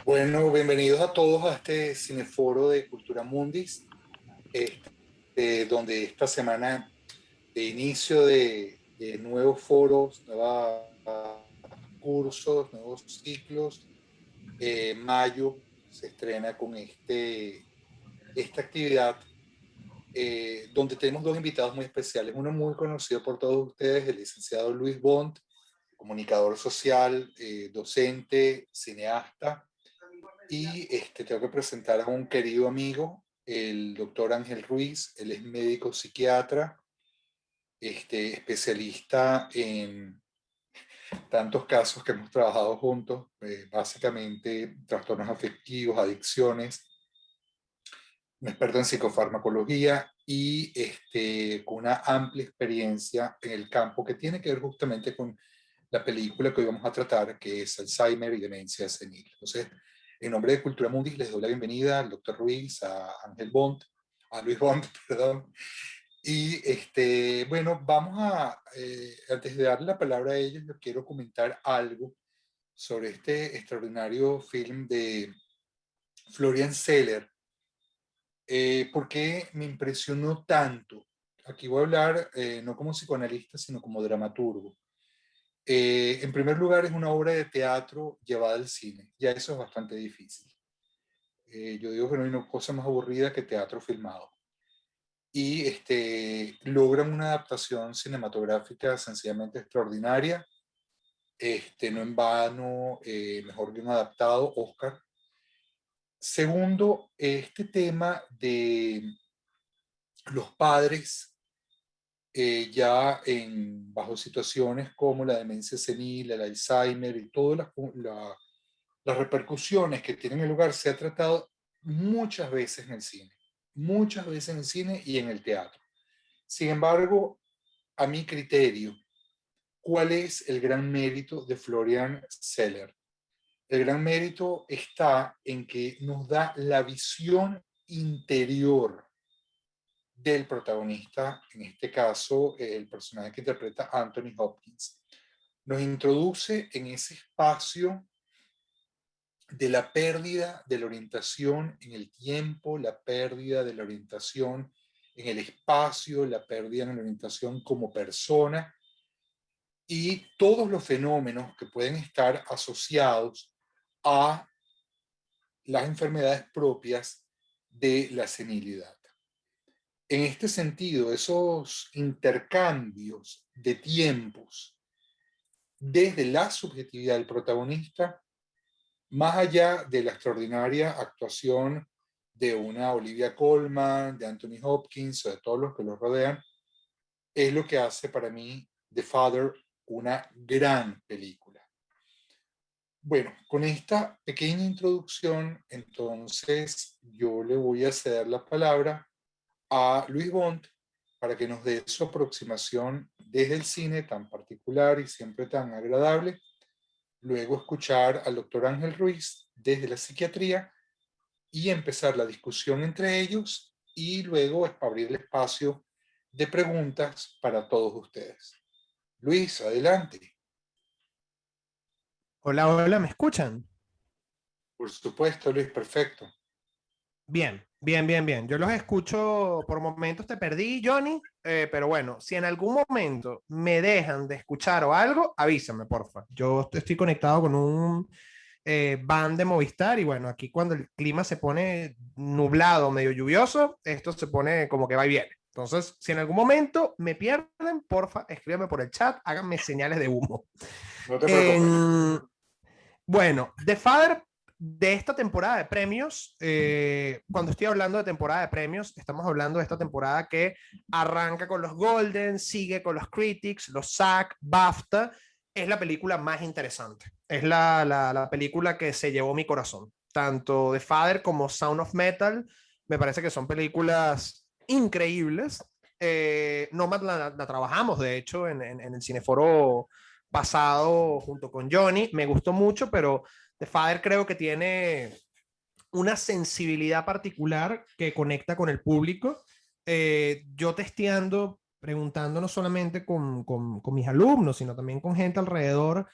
Bueno, bienvenidos a todos a este cineforo de Cultura Mundis, donde esta semana de inicio de nuevos foros, nuevos cursos, nuevos ciclos, mayo se estrena con esta actividad donde tenemos dos invitados muy especiales, uno muy conocido por todos ustedes, el licenciado Luis Bont, comunicador social, docente, cineasta. Y tengo que presentar a un querido amigo, el doctor Ángel Ruiz. Él es médico psiquiatra, especialista en tantos casos que hemos trabajado juntos, básicamente trastornos afectivos, adicciones, un experto en psicofarmacología y con una amplia experiencia en el campo que tiene que ver justamente con la película que hoy vamos a tratar, que es Alzheimer y demencia senil. Entonces, en nombre de Cultura Mundis les doy la bienvenida al doctor Ruiz, a Ángel Bont, a Luis Bont, perdón. Y bueno, antes de darle la palabra a ellos, yo quiero comentar algo sobre este extraordinario film de Florian Zeller. ¿Por qué me impresionó tanto? Aquí voy a hablar no como psicoanalista, sino como dramaturgo. En primer lugar, es una obra de teatro llevada al cine. Ya eso es bastante difícil. Yo digo que no hay una cosa más aburrida que teatro filmado. Y logran una adaptación cinematográfica sencillamente extraordinaria. No en vano, mejor que un adaptado, Oscar. Segundo, este tema de los padres bajo situaciones como la demencia senil, el Alzheimer y todas las repercusiones que tienen el lugar se ha tratado muchas veces en el cine y en el teatro. Sin embargo, a mi criterio, ¿cuál es el gran mérito de Florian Zeller? El gran mérito está en que nos da la visión interior del protagonista, en este caso el personaje que interpreta Anthony Hopkins. Nos introduce en ese espacio de la pérdida de la orientación en el tiempo, la pérdida de la orientación en el espacio, la pérdida de la orientación como persona y todos los fenómenos que pueden estar asociados a las enfermedades propias de la senilidad. En este sentido, esos intercambios de tiempos desde la subjetividad del protagonista, más allá de la extraordinaria actuación de una Olivia Colman, de Anthony Hopkins o de todos los que lo rodean, es lo que hace para mí The Father una gran película. Bueno, con esta pequeña introducción, entonces yo le voy a ceder la palabra a Luis Bont para que nos dé su aproximación desde el cine tan particular y siempre tan agradable. Luego escuchar al doctor Ángel Ruiz desde la psiquiatría y empezar la discusión entre ellos y luego abrir el espacio de preguntas para todos ustedes. Luis, adelante. Hola, hola, ¿me escuchan? Por supuesto, Luis, perfecto. Bien, bien, bien, bien. Yo los escucho por momentos, te perdí, Johnny, pero bueno, si en algún momento me dejan de escuchar o algo, avísame, porfa. Yo estoy conectado con un van de Movistar y bueno, aquí cuando el clima se pone nublado, medio lluvioso, esto se pone como que va y viene. Entonces, si en algún momento me pierden, porfa, escríbeme por el chat, háganme señales de humo. No te preocupes. En, Bueno, The Father de esta temporada de premios, cuando estoy hablando de temporada de premios, estamos hablando de esta temporada que arranca con los Golden, sigue con los Critics, los SAG, BAFTA, es la película más interesante. Es la película que se llevó mi corazón. Tanto The Father como Sound of Metal, me parece que son películas increíbles. Nomad la trabajamos, de hecho, en el Cineforo pasado junto con Johnny. Me gustó mucho, pero The Father creo que tiene una sensibilidad particular que conecta con el público. Yo testeando, preguntando no solamente con mis alumnos, sino también con gente alrededor,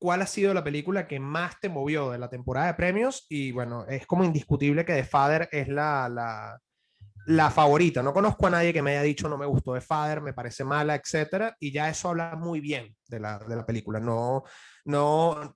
¿cuál ha sido la película que más te movió de la temporada de premios? Y bueno, es como indiscutible que The Father es la favorita. No conozco a nadie que me haya dicho no me gustó The Father, me parece mala, etcétera, y ya eso habla muy bien de la película. No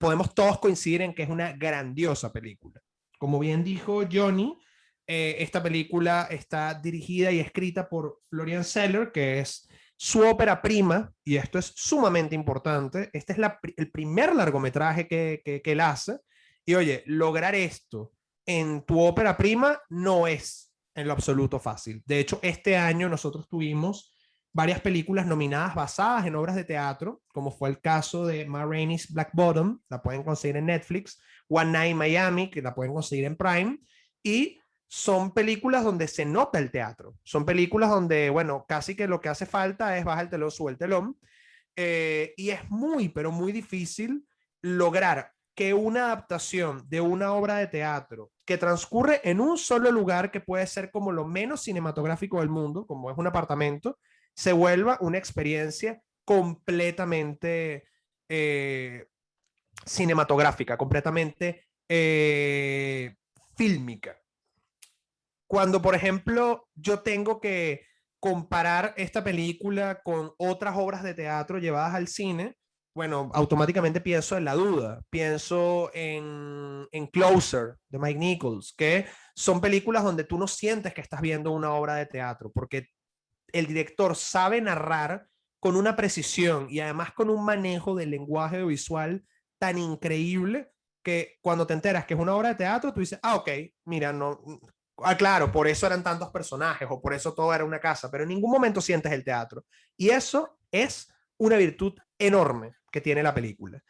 podemos todos coincidir en que es una grandiosa película. Como bien dijo Johnny, esta película está dirigida y escrita por Florian Zeller, que es su ópera prima, y esto es sumamente importante. Este es el primer largometraje que él hace. Y oye, lograr esto en tu ópera prima no es en lo absoluto fácil. De hecho, este año nosotros tuvimos varias películas nominadas basadas en obras de teatro, como fue el caso de Ma Rainey's Black Bottom, la pueden conseguir en Netflix, One Night in Miami, que la pueden conseguir en Prime, y son películas donde se nota el teatro. Son películas donde, bueno, casi que lo que hace falta es baja el telón, sube el telón. Y es muy, pero muy difícil lograr que una adaptación de una obra de teatro que transcurre en un solo lugar, que puede ser como lo menos cinematográfico del mundo, como es un apartamento, se vuelva una experiencia completamente cinematográfica, completamente fílmica. Cuando, por ejemplo, yo tengo que comparar esta película con otras obras de teatro llevadas al cine, bueno, automáticamente pienso en La Duda, pienso en Closer, de Mike Nichols, que son películas donde tú no sientes que estás viendo una obra de teatro, porque el director sabe narrar con una precisión y además con un manejo del lenguaje visual tan increíble que cuando te enteras que es una obra de teatro, tú dices, ah, ok, mira, no, claro, por eso eran tantos personajes o por eso todo era una casa, pero en ningún momento sientes el teatro. Y eso es una virtud enorme que tiene la película.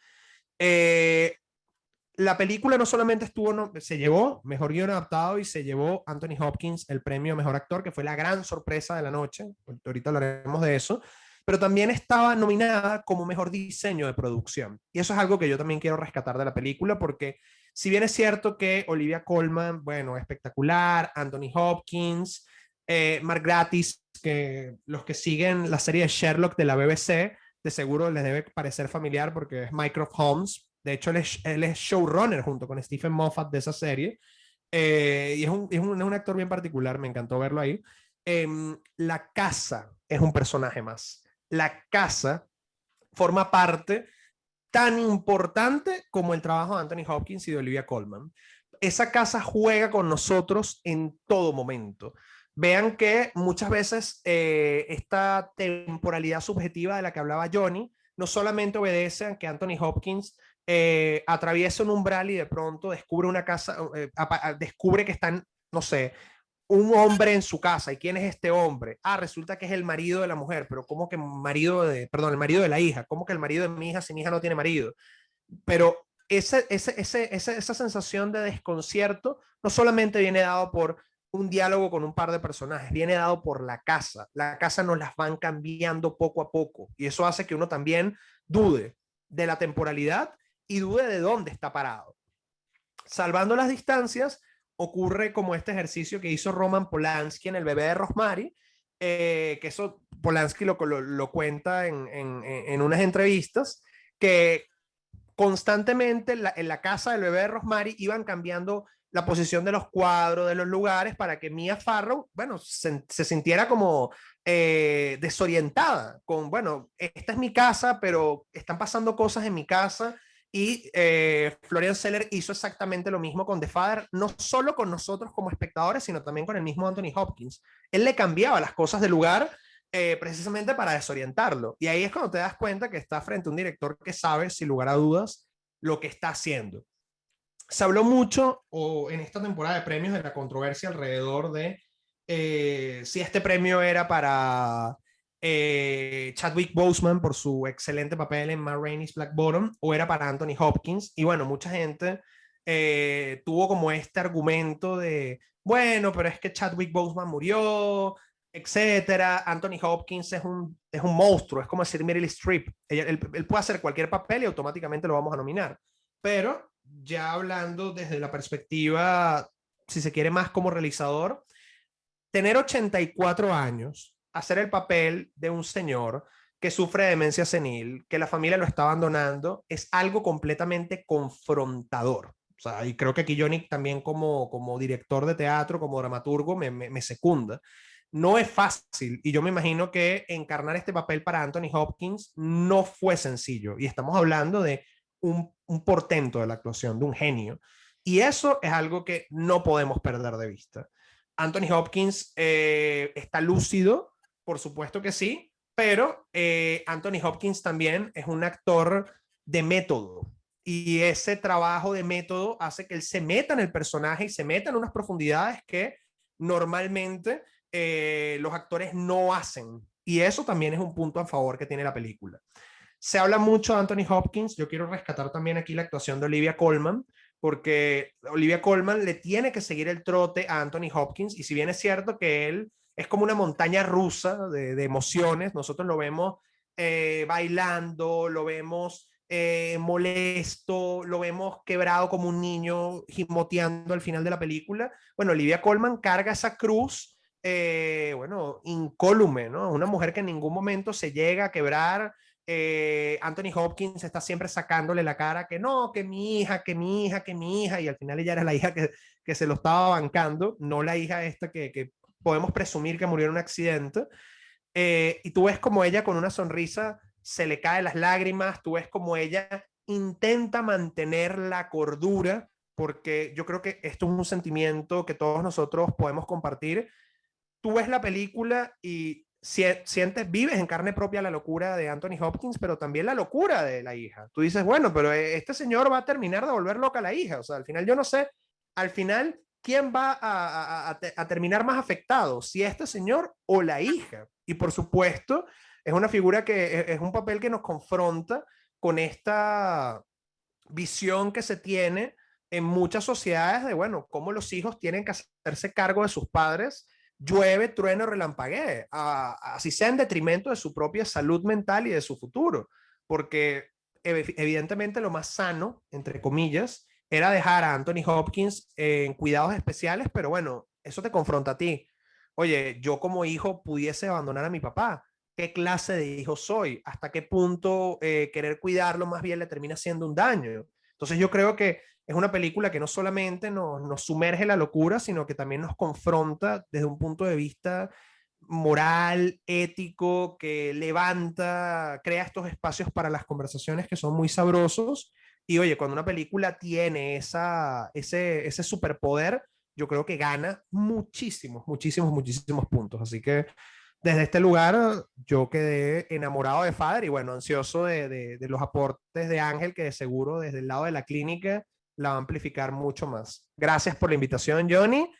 La película no solamente se llevó mejor guión adaptado y se llevó Anthony Hopkins el premio a mejor actor, que fue la gran sorpresa de la noche. Ahorita hablaremos de eso. Pero también estaba nominada como mejor diseño de producción. Y eso es algo que yo también quiero rescatar de la película, porque si bien es cierto que Olivia Colman, bueno, espectacular, Anthony Hopkins, Mark Gatiss, que los que siguen la serie de Sherlock de la BBC, de seguro les debe parecer familiar porque es Mycroft Holmes. De hecho, él es showrunner junto con Stephen Moffat de esa serie. Y es un actor bien particular, me encantó verlo ahí. La casa es un personaje más. La casa forma parte tan importante como el trabajo de Anthony Hopkins y de Olivia Colman. Esa casa juega con nosotros en todo momento. Vean que muchas veces esta temporalidad subjetiva de la que hablaba Johnny no solamente obedece a que Anthony Hopkins atraviesa un umbral y de pronto descubre una casa, descubre que están, no sé, un hombre en su casa. ¿Y quién es este hombre? Ah, resulta que es el marido de la mujer, pero ¿cómo que perdón, el marido de la hija? ¿Cómo que el marido de mi hija si mi hija no tiene marido? Pero esa sensación de desconcierto no solamente viene dado por un diálogo con un par de personajes, viene dado por la casa. La casa nos las van cambiando poco a poco y eso hace que uno también dude de la temporalidad y dude de dónde está parado. Salvando las distancias, ocurre como este ejercicio que hizo Roman Polanski en El bebé de Rosemary, que eso Polanski lo cuenta en unas entrevistas, que constantemente en la casa del bebé de Rosemary iban cambiando la posición de los cuadros, de los lugares, para que Mia Farrow, bueno, se sintiera como desorientada, con, bueno, esta es mi casa, pero están pasando cosas en mi casa. Y Florian Zeller hizo exactamente lo mismo con The Father, no solo con nosotros como espectadores, sino también con el mismo Anthony Hopkins. Él le cambiaba las cosas de lugar precisamente para desorientarlo. Y ahí es cuando te das cuenta que está frente a un director que sabe, sin lugar a dudas, lo que está haciendo. Se habló mucho en esta temporada de premios de la controversia alrededor de si este premio era para Chadwick Boseman por su excelente papel en Ma Rainey's Black Bottom o era para Anthony Hopkins. Y bueno, mucha gente tuvo como este argumento de, bueno, pero es que Chadwick Boseman murió, etcétera. Anthony Hopkins es un monstruo, es como decir Meryl Streep. Él puede hacer cualquier papel y automáticamente lo vamos a nominar. Pero ya hablando desde la perspectiva, si se quiere, más como realizador, tener 84 años, hacer el papel de un señor que sufre de demencia senil, que la familia lo está abandonando, es algo completamente confrontador. O sea, y creo que aquí Johnny también como director de teatro, como dramaturgo, me secunda. No es fácil y yo me imagino que encarnar este papel para Anthony Hopkins no fue sencillo y estamos hablando de un portento de la actuación, de un genio. Y eso es algo que no podemos perder de vista. Anthony Hopkins está lúcido, por supuesto que sí, pero Anthony Hopkins también es un actor de método. Y ese trabajo de método hace que él se meta en el personaje y se meta en unas profundidades que normalmente los actores no hacen. Y eso también es un punto a favor que tiene la película. Se habla mucho de Anthony Hopkins. Yo quiero rescatar también aquí la actuación de Olivia Colman, porque Olivia Colman le tiene que seguir el trote a Anthony Hopkins. Y si bien es cierto que él es como una montaña rusa de emociones, nosotros lo vemos bailando, lo vemos molesto, lo vemos quebrado como un niño gimoteando al final de la película. Bueno, Olivia Colman carga esa cruz, bueno, incólume, ¿no? Una mujer que en ningún momento se llega a quebrar. Anthony Hopkins está siempre sacándole la cara que no, que mi hija, que mi hija, que mi hija, y al final ella era la hija que se lo estaba bancando, no la hija esta que podemos presumir que murió en un accidente. Y tú ves como ella con una sonrisa se le caen las lágrimas, tú ves como ella intenta mantener la cordura, porque yo creo que esto es un sentimiento que todos nosotros podemos compartir. Tú ves la película y sientes, vives en carne propia la locura de Anthony Hopkins, pero también la locura de la hija. Tú dices, bueno, pero este señor va a terminar de volver loca a la hija. O sea, al final yo no sé, al final, ¿quién va a terminar más afectado? Si este señor o la hija. Y por supuesto, es una figura que es un papel que nos confronta con esta visión que se tiene en muchas sociedades de, bueno, cómo los hijos tienen que hacerse cargo de sus padres, llueve, trueno, relampaguee, así sea en detrimento de su propia salud mental y de su futuro, porque evidentemente lo más sano, entre comillas, era dejar a Anthony Hopkins en cuidados especiales, pero bueno, eso te confronta a ti. Oye, yo como hijo pudiese abandonar a mi papá. ¿Qué clase de hijo soy? ¿Hasta qué punto querer cuidarlo más bien le termina haciendo un daño? Entonces yo creo que es una película que no solamente nos sumerge en la locura, sino que también nos confronta desde un punto de vista moral, ético, que levanta, crea estos espacios para las conversaciones que son muy sabrosos. Y oye, cuando una película tiene ese superpoder, yo creo que gana muchísimos, muchísimos, muchísimos puntos. Así que desde este lugar yo quedé enamorado de Father y bueno, ansioso de los aportes de Ángel, que de seguro desde el lado de la clínica la va a amplificar mucho más. Gracias por la invitación, Johnny.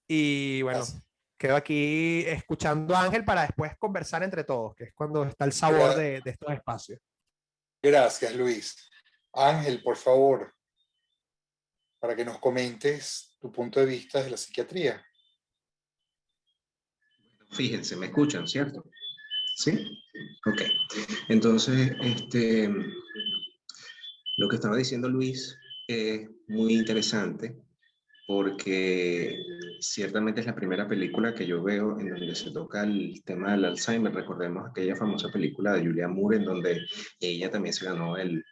Y bueno, Gracias, quedo aquí escuchando a Ángel para después conversar entre todos, que es cuando está el sabor de estos espacios. gracias, Luis. Ángel, por favor, para que nos comentes tu punto de vista de la psiquiatría. Fíjense, me escuchan, ¿cierto? ¿Sí? Ok. Entonces, lo que estaba diciendo Luis es muy interesante porque ciertamente es la primera película que yo veo en donde se toca el tema del Alzheimer. Recordemos aquella famosa película de Julia Moore en donde ella también se ganó el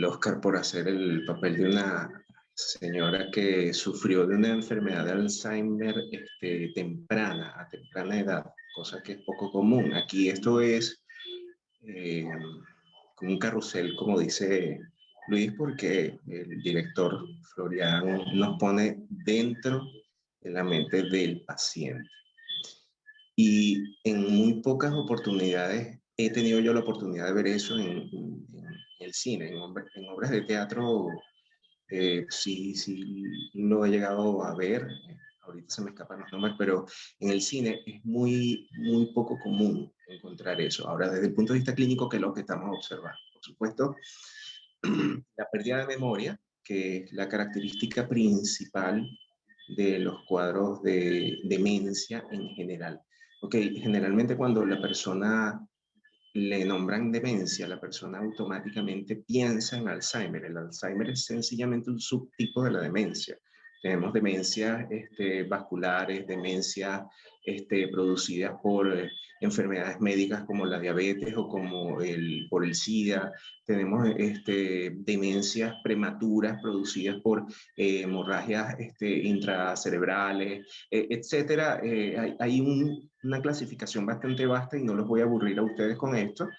Oscar por hacer el papel de una señora que sufrió de una enfermedad de Alzheimer a temprana edad, cosa que es poco común. Aquí esto es eh, como un carrusel, como dice Luis, porque el director Florian nos pone dentro de la mente del paciente. Y en muy pocas oportunidades he tenido yo la oportunidad de ver eso en el cine, en obras de teatro. Sí, sí, lo he llegado a ver. Ahorita se me escapan los nombres, pero en el cine es muy, muy poco común encontrar eso. Ahora, desde el punto de vista clínico, ¿qué es lo que estamos observando? Por supuesto, la pérdida de memoria, que es la característica principal de los cuadros de demencia en general. Ok, generalmente cuando la persona le nombran demencia, la persona automáticamente piensa en Alzheimer. El Alzheimer es sencillamente un subtipo de la demencia. Tenemos demencias vasculares, demencias producidas por enfermedades médicas como la diabetes o como por el SIDA. Tenemos demencias prematuras producidas por hemorragias intracerebrales, etcétera. Hay una clasificación bastante vasta y no los voy a aburrir a ustedes con esto.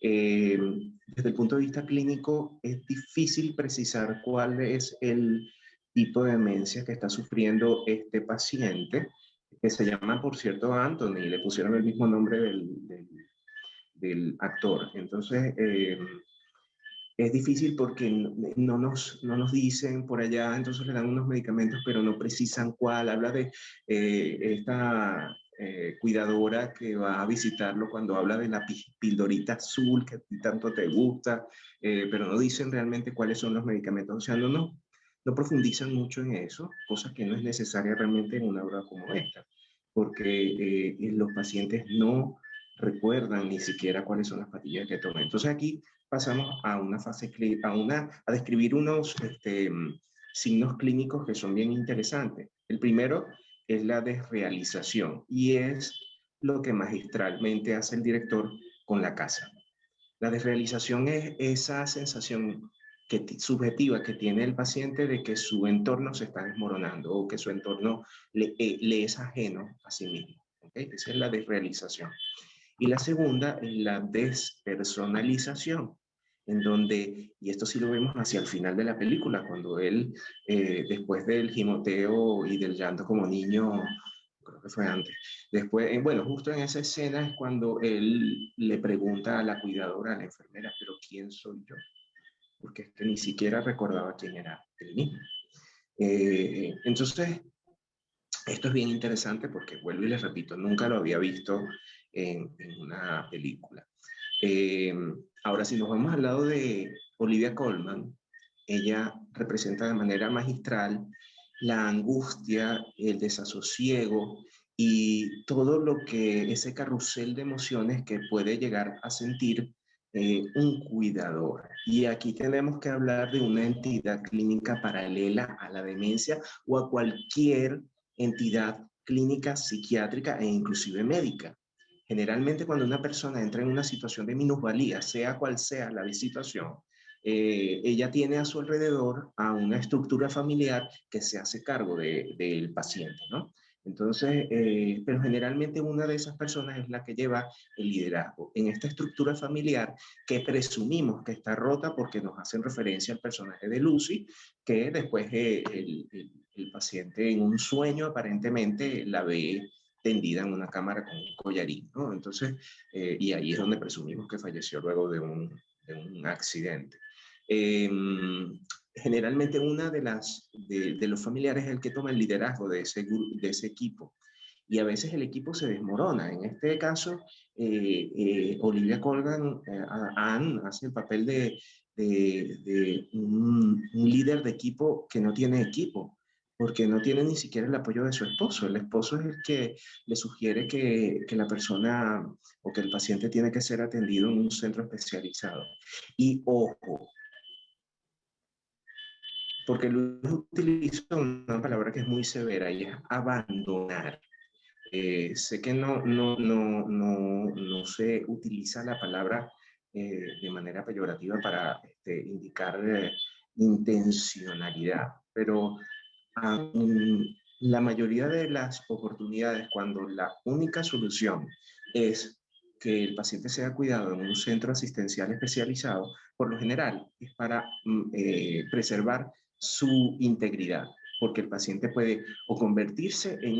Desde el punto de vista clínico, es difícil precisar cuál es el tipo de demencia que está sufriendo este paciente, que se llama, por cierto, Anthony, le pusieron el mismo nombre del actor. Entonces, es difícil porque no nos dicen por allá, entonces le dan unos medicamentos, pero no precisan cuál. Habla de esta cuidadora que va a visitarlo cuando habla de la pildorita azul que a ti tanto te gusta, pero no dicen realmente cuáles son los medicamentos. O sea, no profundizan mucho en eso, cosa que no es necesaria realmente en una obra como esta, porque los pacientes no recuerdan ni siquiera cuáles son las pastillas que toman. Entonces aquí pasamos a una fase a describir unos signos clínicos que son bien interesantes. El primero es la desrealización y es lo que magistralmente hace el director con la casa. La desrealización es esa sensación subjetiva que tiene el paciente de que su entorno se está desmoronando o que su entorno le es ajeno a sí mismo. ¿Okay? Esa es la desrealización. Y la segunda es la despersonalización, en donde, y esto sí lo vemos hacia el final de la película, cuando él, después del gimoteo y del llanto como niño, creo que fue antes, después, bueno, justo en esa escena es cuando él le pregunta a la cuidadora, a la enfermera, pero ¿quién soy yo? Porque es que ni siquiera recordaba quién era él mismo. Entonces, esto es bien interesante porque, vuelvo y les repito, nunca lo había visto en una película. Ahora, si nos vamos al lado de Olivia Colman, ella representa de manera magistral la angustia, el desasosiego y todo lo que ese carrusel de emociones que puede llegar a sentir un cuidador. Y aquí tenemos que hablar de una entidad clínica paralela a la demencia o a cualquier entidad clínica, psiquiátrica e inclusive médica. Generalmente cuando una persona entra en una situación de minusvalía, sea cual sea la situación, ella tiene a su alrededor a una estructura familiar que se hace cargo del paciente, ¿no? Entonces, pero generalmente una de esas personas es la que lleva el liderazgo en esta estructura familiar que presumimos que está rota porque nos hacen referencia al personaje de Lucy, que después el paciente en un sueño aparentemente la ve tendida en una cámara con un collarín, ¿no? Entonces, y ahí es donde presumimos que falleció luego de un accidente. Generalmente una de los familiares es el que toma el liderazgo de ese equipo y a veces el equipo se desmorona. En este caso, Olivia Colman, Anne, hace el papel de un líder de equipo que no tiene equipo, porque no tiene ni siquiera el apoyo de su esposo. El esposo es el que le sugiere que la persona o que el paciente tiene que ser atendido en un centro especializado. Y ojo, porque Luis utiliza una palabra que es muy severa y es abandonar. Sé que no se utiliza la palabra de manera peyorativa para indicar intencionalidad, pero la mayoría de las oportunidades, cuando la única solución es que el paciente sea cuidado en un centro asistencial especializado, por lo general es para preservar su integridad, porque el paciente puede o convertirse en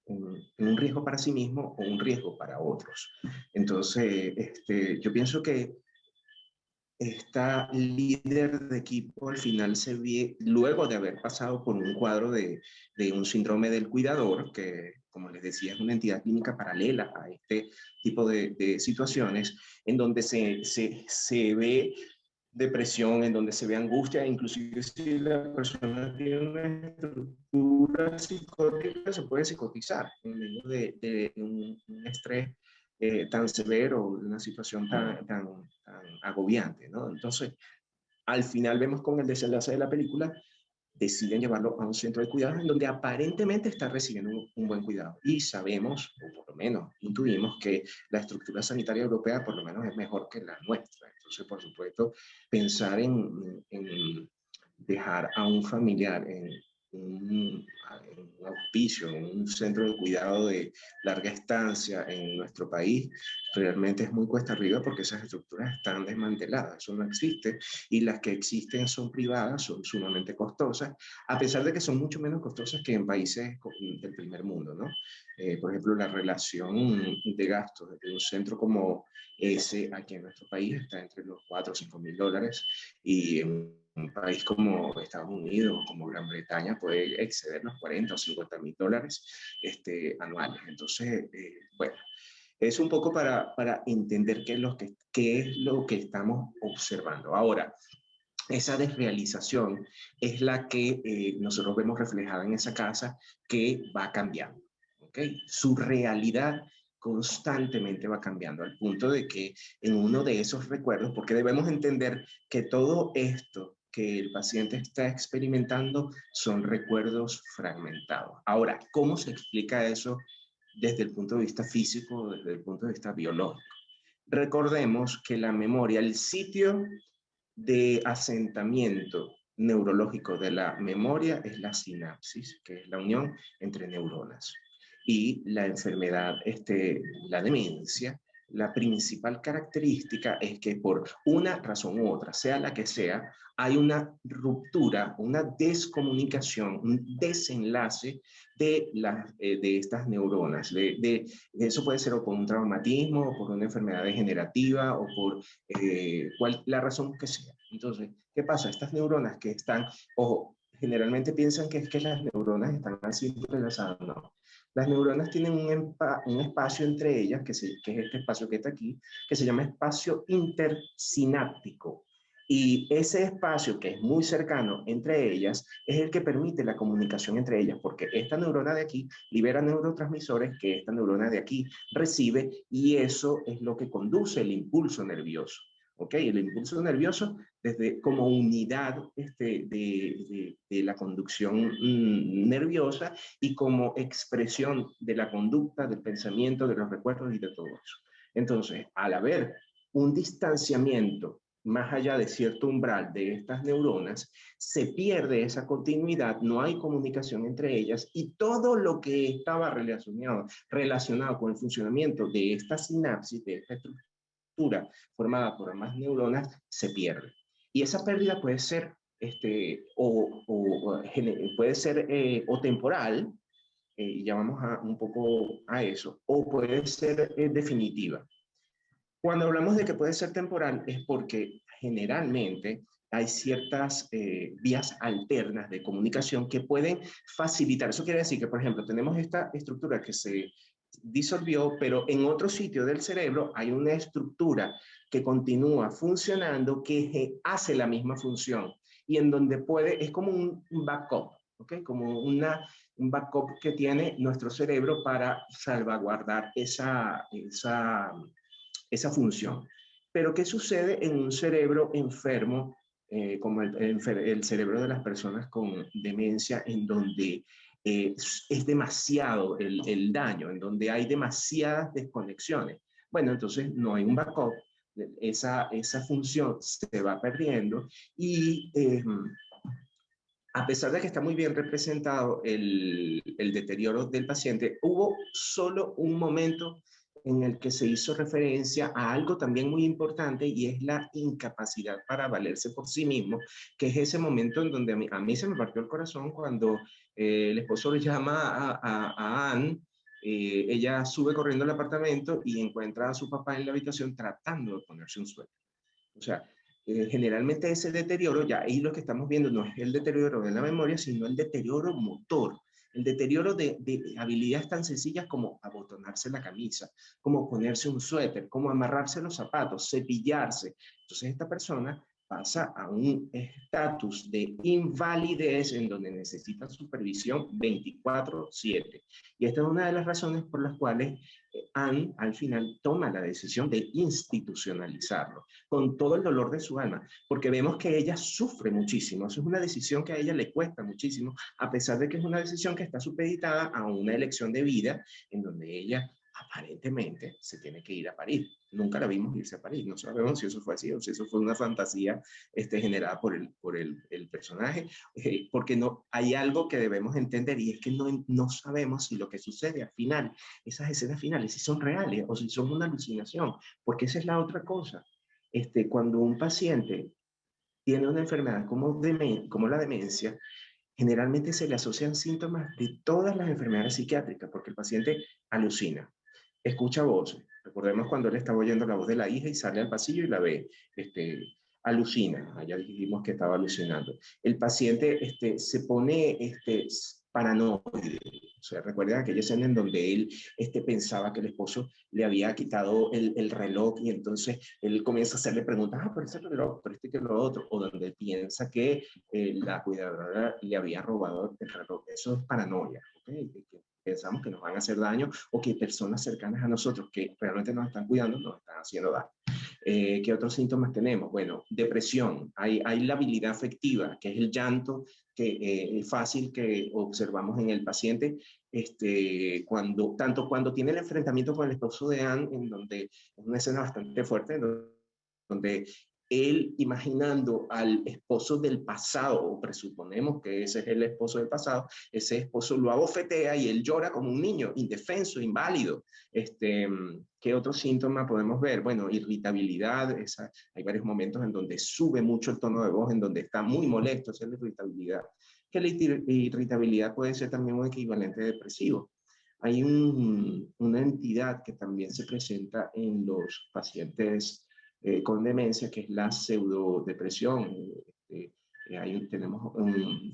un riesgo para sí mismo o un riesgo para otros. Entonces, yo pienso que esta líder de equipo al final se ve, luego de haber pasado por un cuadro de un síndrome del cuidador, que como les decía es una entidad clínica paralela a este tipo de situaciones, en donde se ve depresión, en donde se ve angustia, inclusive si la persona tiene una estructura psicótica, se puede psicotizar en medio de un estrés tan severo, una situación tan agobiante, ¿no? Entonces, al final vemos con el desenlace de la película deciden llevarlo a un centro de cuidados en donde aparentemente está recibiendo un buen cuidado. Y sabemos, o por lo menos intuimos, que la estructura sanitaria europea por lo menos es mejor que la nuestra. Entonces, por supuesto, pensar en dejar a un familiar en un auspicio, en un centro de cuidado de larga estancia en nuestro país, realmente es muy cuesta arriba porque esas estructuras están desmanteladas, eso no existe, y las que existen son privadas, son sumamente costosas, a pesar de que son mucho menos costosas que en países del primer mundo, ¿no? Por ejemplo, la relación de gastos de un centro como ese aquí en nuestro país está entre los 4 o 5 mil dólares, y en un país como Estados Unidos, como Gran Bretaña, puede exceder los 40 o 50 mil dólares anuales. Entonces, bueno, es un poco para entender qué es lo que estamos observando. Ahora, esa desrealización es la que nosotros vemos reflejada en esa casa, que va cambiando, ¿ok? Su realidad constantemente va cambiando al punto de que en uno de esos recuerdos, porque debemos entender que todo esto que el paciente está experimentando son recuerdos fragmentados. Ahora, ¿cómo se explica eso desde el punto de vista físico, desde el punto de vista biológico? Recordemos que la memoria, el sitio de asentamiento neurológico de la memoria es la sinapsis, que es la unión entre neuronas. Y la enfermedad, la demencia, la principal característica es que por una razón u otra, sea la que sea, hay una ruptura, una descomunicación, un desenlace de estas neuronas. Eso puede ser o por un traumatismo, o por una enfermedad degenerativa, o por la razón que sea. Entonces, ¿qué pasa? Estas neuronas que están, ojo, generalmente piensan que es que las neuronas están así entrelazadas, no. Las neuronas tienen un espacio entre ellas, que es este espacio que está aquí, que se llama espacio intersináptico. Y ese espacio que es muy cercano entre ellas es el que permite la comunicación entre ellas, porque esta neurona de aquí libera neurotransmisores que esta neurona de aquí recibe, y eso es lo que conduce el impulso nervioso. ¿Ok? El impulso nervioso como unidad de la conducción nerviosa y como expresión de la conducta, del pensamiento, de los recuerdos y de todo eso. Entonces, al haber un distanciamiento más allá de cierto umbral de estas neuronas, se pierde esa continuidad, no hay comunicación entre ellas, y todo lo que estaba relacionado con el funcionamiento de esta sinapsis, de esta estructura formada por más neuronas, se pierde. Y esa pérdida puede ser, puede ser o temporal, y ya vamos un poco a eso, o puede ser definitiva. Cuando hablamos de que puede ser temporal es porque generalmente hay ciertas vías alternas de comunicación que pueden facilitar. Eso quiere decir que, por ejemplo, tenemos esta estructura que se disolvió, pero en otro sitio del cerebro hay una estructura que continúa funcionando, que hace la misma función y en donde es como un backup, ¿ok? Como un backup que tiene nuestro cerebro para salvaguardar esa función. Pero ¿qué sucede en un cerebro enfermo, como el cerebro de las personas con demencia, en donde es demasiado el daño, en donde hay demasiadas desconexiones? Bueno, entonces no hay un backup, esa función se va perdiendo, y a pesar de que está muy bien representado el deterioro del paciente, hubo solo un momento en el que se hizo referencia a algo también muy importante, y es la incapacidad para valerse por sí mismo, que es ese momento en donde a mí se me partió el corazón cuando el esposo le llama a Anne. Ella sube corriendo al apartamento y encuentra a su papá en la habitación tratando de ponerse un suéter. O sea, generalmente ese deterioro, ya ahí lo que estamos viendo no es el deterioro de la memoria, sino el deterioro motor, el deterioro de habilidades tan sencillas como abotonarse la camisa, como ponerse un suéter, como amarrarse los zapatos, cepillarse. Entonces esta persona pasa a un estatus de invalidez en donde necesita supervisión 24/7. Y esta es una de las razones por las cuales Anne al final toma la decisión de institucionalizarlo, con todo el dolor de su alma, porque vemos que ella sufre muchísimo. Eso es una decisión que a ella le cuesta muchísimo, a pesar de que es una decisión que está supeditada a una elección de vida en donde ella aparentemente se tiene que ir a París. Nunca la vimos irse a París, no sabemos si eso fue así o si eso fue una fantasía generada por el personaje, porque no, hay algo que debemos entender y es que no sabemos si lo que sucede al final, esas escenas finales, si son reales o si son una alucinación, porque esa es la otra cosa. Cuando un paciente tiene una enfermedad como la demencia, generalmente se le asocian síntomas de todas las enfermedades psiquiátricas, porque el paciente alucina, escucha voces. Recordemos cuando él estaba oyendo la voz de la hija y sale al pasillo y la ve, alucina. Allá dijimos que estaba alucinando. El paciente se pone paranoide. O sea, recuerden aquella escena en donde él pensaba que el esposo le había quitado el reloj y entonces él comienza a hacerle preguntas, por ese reloj, por que lo otro, o donde piensa que la cuidadora le había robado el reloj. Eso es paranoia, ¿okay? Pensamos que nos van a hacer daño o que personas cercanas a nosotros que realmente nos están cuidando nos están haciendo daño. ¿Qué otros síntomas tenemos? Bueno, depresión. Hay la habilidad afectiva, que es el llanto que es fácil que observamos en el paciente, tanto cuando tiene el enfrentamiento con el esposo de Anne, en donde es una escena bastante fuerte, donde él imaginando al esposo del pasado, o presuponemos que ese es el esposo del pasado, ese esposo lo abofetea y él llora como un niño, indefenso, inválido. ¿Qué otro síntoma podemos ver? Bueno, irritabilidad, hay varios momentos en donde sube mucho el tono de voz, en donde está muy molesto, esa es la irritabilidad. Que la irritabilidad puede ser también un equivalente depresivo. Hay una entidad que también se presenta en los pacientes con demencia, que es la pseudodepresión. Tenemos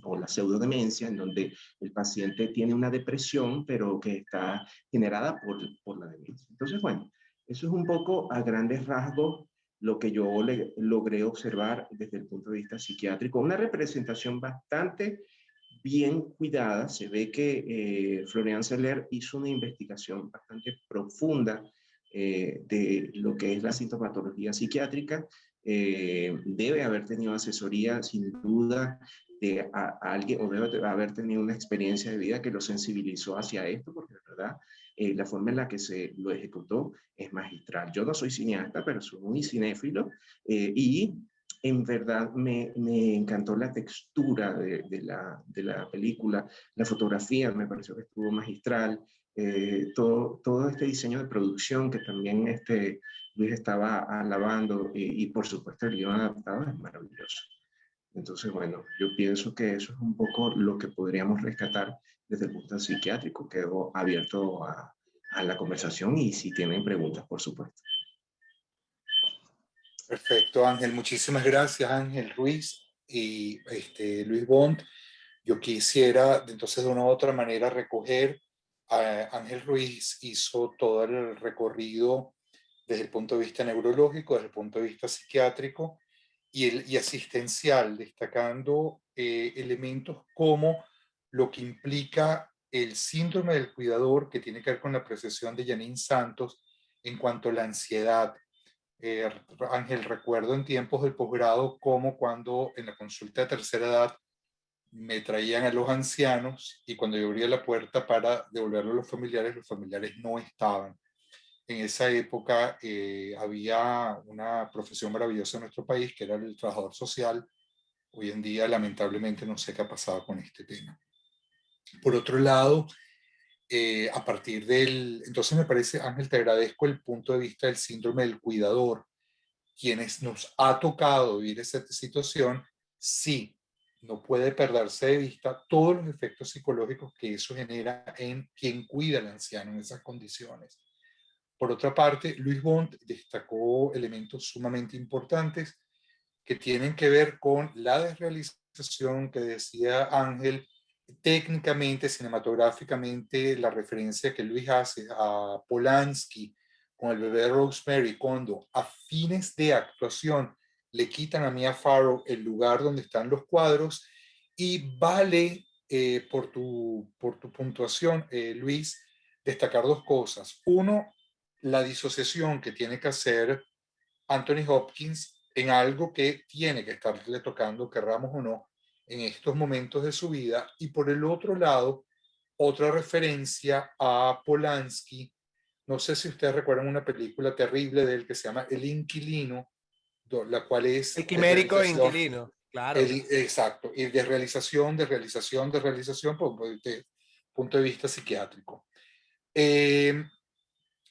o la pseudodemencia, en donde el paciente tiene una depresión, pero que está generada por la demencia. Entonces, bueno, eso es un poco a grandes rasgos lo que yo logré observar desde el punto de vista psiquiátrico. Una representación bastante bien cuidada. Se ve que Florian Zeller hizo una investigación bastante profunda de lo que es la sintomatología psiquiátrica. Debe haber tenido asesoría, sin duda, de alguien, o debe haber tenido una experiencia de vida que lo sensibilizó hacia esto, porque la verdad, la forma en la que se lo ejecutó es magistral. Yo no soy cineasta, pero soy muy cinéfilo, y en verdad me encantó la textura de la película, la fotografía me pareció que estuvo magistral, todo este diseño de producción que también Luis estaba alabando, y por supuesto el guión adaptado es maravilloso. Entonces, bueno, yo pienso que eso es un poco lo que podríamos rescatar desde el punto psiquiátrico. Quedo abierto a la conversación y si tienen preguntas, por supuesto. Perfecto, Ángel. Muchísimas gracias, Ángel Ruiz y Luis Bond. Yo quisiera, entonces, de una u otra manera recoger a Ángel Ruiz hizo todo el recorrido desde el punto de vista neurológico, desde el punto de vista psiquiátrico y asistencial, destacando elementos como lo que implica el síndrome del cuidador, que tiene que ver con la apreciación de Janine Santos en cuanto a la ansiedad. Ángel, recuerdo en tiempos del posgrado como cuando en la consulta de tercera edad me traían a los ancianos y cuando yo abría la puerta para devolverlo a los familiares no estaban. En esa época había una profesión maravillosa en nuestro país que era el trabajador social. Hoy en día, lamentablemente, no sé qué ha pasado con este tema. Por otro lado, a partir entonces me parece, Ángel, te agradezco el punto de vista del síndrome del cuidador. Quienes nos ha tocado vivir esa situación, sí, no puede perderse de vista todos los efectos psicológicos que eso genera en quien cuida al anciano en esas condiciones. Por otra parte, Luis Bond destacó elementos sumamente importantes que tienen que ver con la desrealización que decía Ángel, técnicamente, cinematográficamente, la referencia que Luis hace a Polanski con el bebé de Rosemary, cuando a fines de actuación le quitan a Mia Farrow el lugar donde están los cuadros y vale por tu puntuación, Luis, destacar dos cosas. Uno, la disociación que tiene que hacer Anthony Hopkins en algo que tiene que estarle tocando, querramos o no, en estos momentos de su vida. Y por el otro lado, otra referencia a Polanski. No sé si ustedes recuerdan una película terrible de él que se llama El Inquilino, la cual es El quimérico de inquilino, claro. Exacto, y de realización, por punto de vista psiquiátrico.